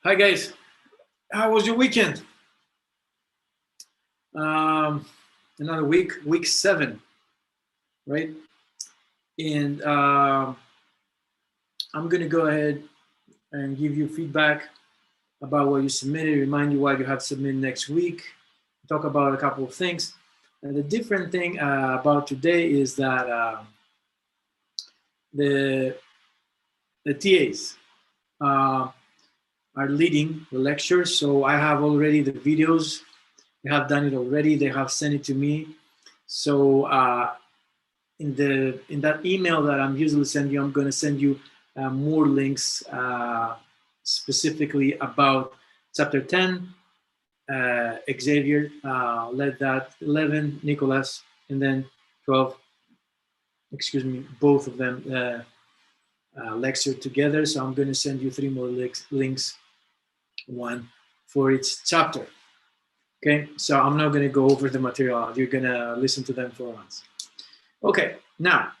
Hi guys, how was your weekend? Um, Another week 7, right? And I'm gonna go ahead and give you feedback about what you submitted, remind you what you have to submit next week, talk about a couple of things. And the different thing about today is that the the TAs uh, are leading the lectures, so I have already the videos. They have done it already. They have sent it to me. So in that email that I'm usually sending you, I'm going to send you more links specifically about chapter 10, Xavier, led that, 11, Nicholas, and then 12, excuse me, both of them lectured together. So I'm going to send you 3 more links, one for each chapter. Okay, so I'm not going to go over the material. You're going to listen to them for once. Okay, now,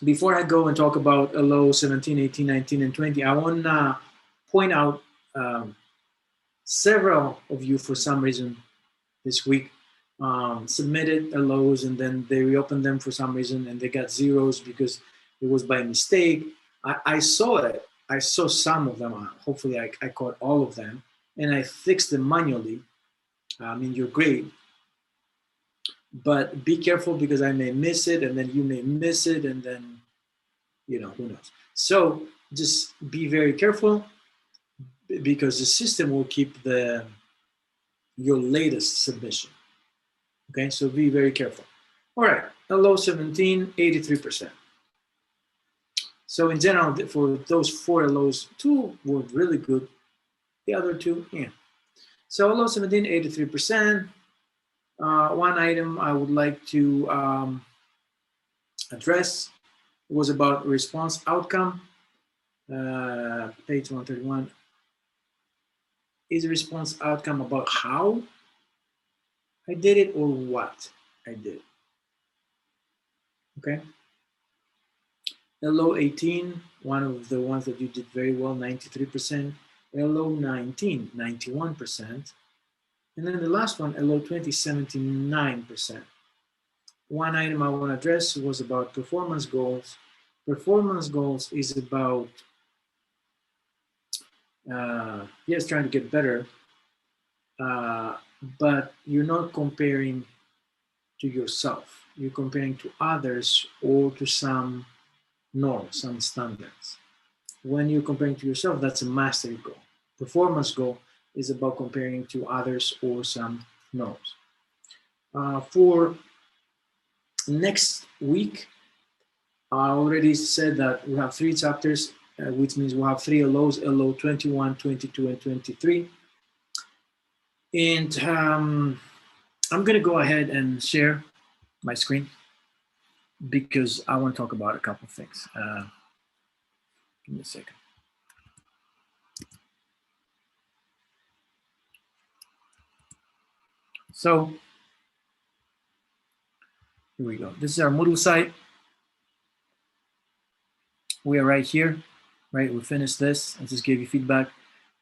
before I go and talk about LO 17, 18, 19, and 20, I want to point out several of you, for some reason, this week submitted LOs and then they reopened them for some reason and they got zeros because it was by mistake. I saw it. I saw some of them. Hopefully, I caught all of them and I fixed them manually in your grade. But be careful because I may miss it and then you may miss it and then, who knows. So just be very careful because the system will keep your latest submission. Okay, so be very careful. All right, LO 17, 83%. So in general, for those 4 LOs, 2 were really good. The other 2, yeah. So LO 17, 83%. One item I would like to address was about response outcome. Page 131. Is the response outcome about how I did it or what I did? Okay. LO 18, one of the ones that you did very well, 93%. LO 19, 91%. And then the last one, LO 20, 79%. One item I want to address was about performance goals. Performance goals is about, yes, trying to get better, but you're not comparing to yourself. You're comparing to others or to some norms, some standards. When you're comparing to yourself, that's a mastery goal. Performance goal is about comparing to others or some norms. For next week, I already said that we have 3 chapters, which means we'll have 3 LOs, LO 21, 22, and 23. And I'm going to go ahead and share my screen because I want to talk about a couple of things. Give me a second. So here we go. This is our Moodle site. We are right here, right? We finished this. I just gave you feedback.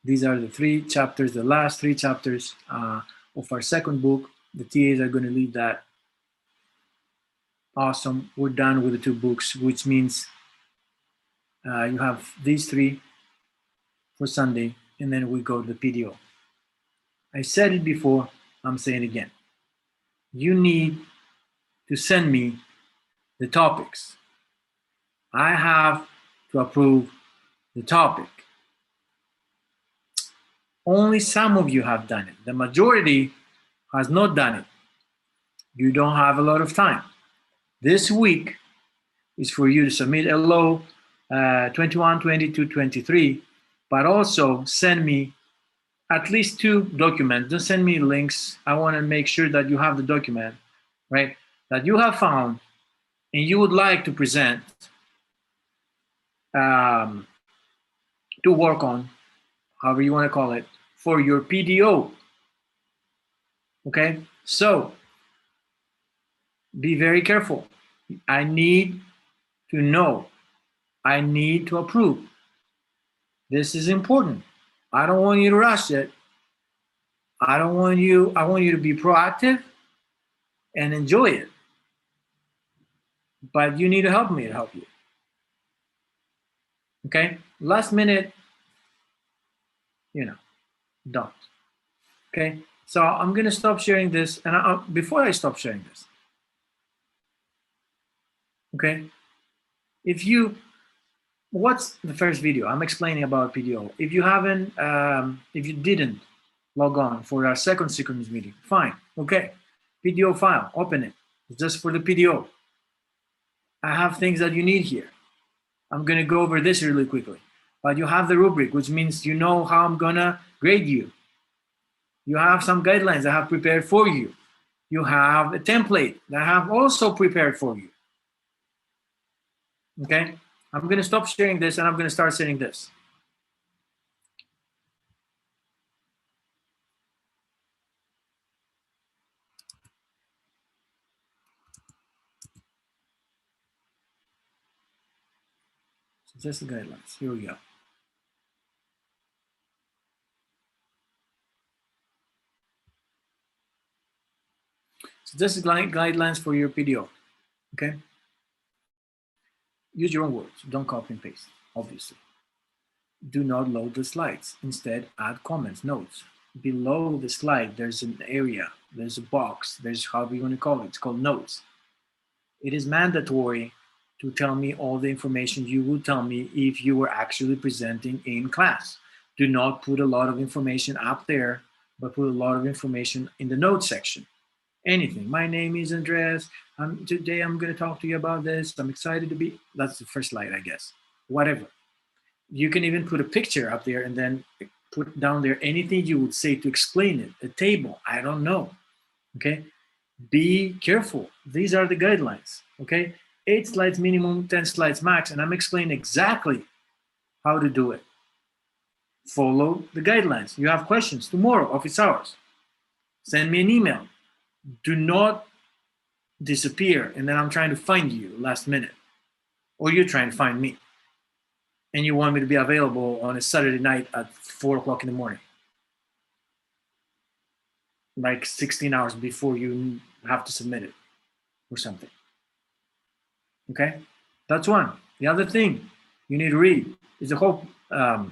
These are the 3 chapters, the last 3 chapters of our second book. The TAs are going to lead that. Awesome. We're done with the 2 books, which means you have these 3 for Sunday, and then we go to the PDO. I said it before, I'm saying it again. You need to send me the topics. I have to approve the topic. Only some of you have done it. The majority has not done it. You don't have a lot of time. This week is for you to submit LO 21, 22, 23, but also send me at least 2 documents. Don't send me links. I want to make sure that you have the document, right, that you have found and you would like to present to work on, however you want to call it, for your PDO. Okay, so be very careful. I need to know. I need to approve. This is important. I don't want you to rush it. I want you to be proactive and enjoy it. But you need to help me to help you. Okay? Last minute, don't. Okay? So I'm going to stop sharing this. And before I stop sharing this, okay? What's the first video? I'm explaining about PDO. If you didn't log on for our second synchronous meeting, fine, okay. PDO file, open it. It's just for the PDO. I have things that you need here. I'm gonna go over this really quickly. But you have the rubric, which means you know how I'm gonna grade you. You have some guidelines I have prepared for you. You have a template that I have also prepared for you. Okay? I'm gonna stop sharing this and I'm gonna start setting this. So just the guidelines, here we go. So this is guidelines for your PDO, okay? Use your own words, don't copy and paste, obviously. Do not load the slides. Instead, add comments, notes. Below the slide, there's an area, there's a box, there's however you want to call it, it's called notes. It is mandatory to tell me all the information you would tell me if you were actually presenting in class. Do not put a lot of information up there, but put a lot of information in the notes section. Anything. My name is Andreas. Today I'm going to talk to you about this. I'm excited to be. That's the first slide, I guess. Whatever. You can even put a picture up there and then put down there anything you would say to explain it. A table. I don't know. Okay. Be careful. These are the guidelines. Okay. 8 slides minimum, 10 slides max, and I'm explaining exactly how to do it. Follow the guidelines. You have questions tomorrow, office hours. Send me an email. Do not disappear and then I'm trying to find you last minute, or you're trying to find me and you want me to be available on a Saturday night at 4 o'clock in the morning, like 16 hours before you have to submit it or something. Okay, that's one. The other thing you need to read is the whole file.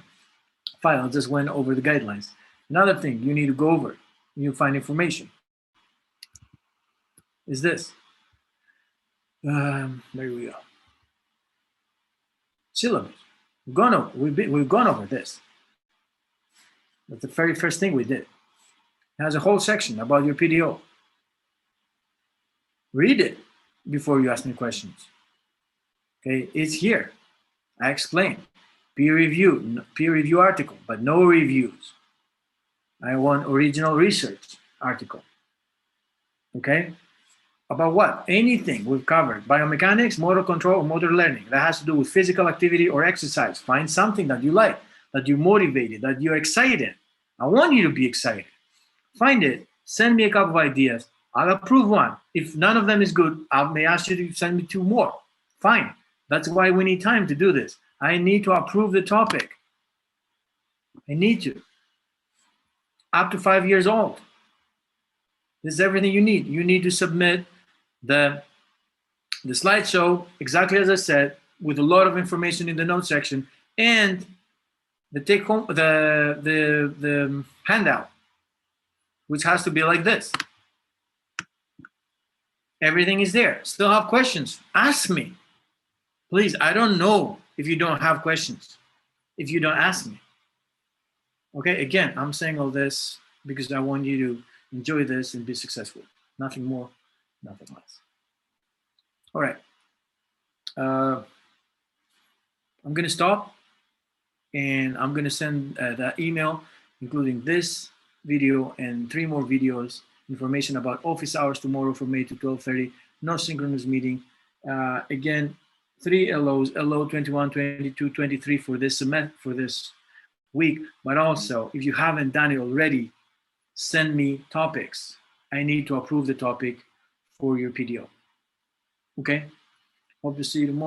I just went over the guidelines. Another thing you need to go over, you find information, is this. There we go. Syllabus. We've gone over this. That's the very first thing we did. It has a whole section about your PDO. Read it before you ask me questions. Okay, it's here. I explain. Peer review article, but no reviews. I want original research article. Okay? About what? Anything we've covered. Biomechanics, motor control, or motor learning. That has to do with physical activity or exercise. Find something that you like, that you're motivated, that you're excited. I want you to be excited. Find it. Send me a couple of ideas. I'll approve one. If none of them is good, I may ask you to send me 2 more. Fine. That's why we need time to do this. I need to approve the topic. I need to. Up to 5 years old. This is everything you need. You need to submit the slideshow, exactly as I said, with a lot of information in the notes section, and the take home, the handout, which has to be like this. Everything is there. Still have questions? Ask me. Please, I don't know if you don't have questions, if you don't ask me. Okay, again, I'm saying all this because I want you to enjoy this and be successful. Nothing more, nothing less. All right. I'm going to stop and I'm going to send that email, including this video and 3 more videos, information about office hours tomorrow from 8 to 12:30, no synchronous meeting. Again, 3 LOs, LO 21, 22, 23 for this semester, for this week. But also, if you haven't done it already, send me topics. I need to approve the topic for your PDO. Okay? Hope to see you tomorrow.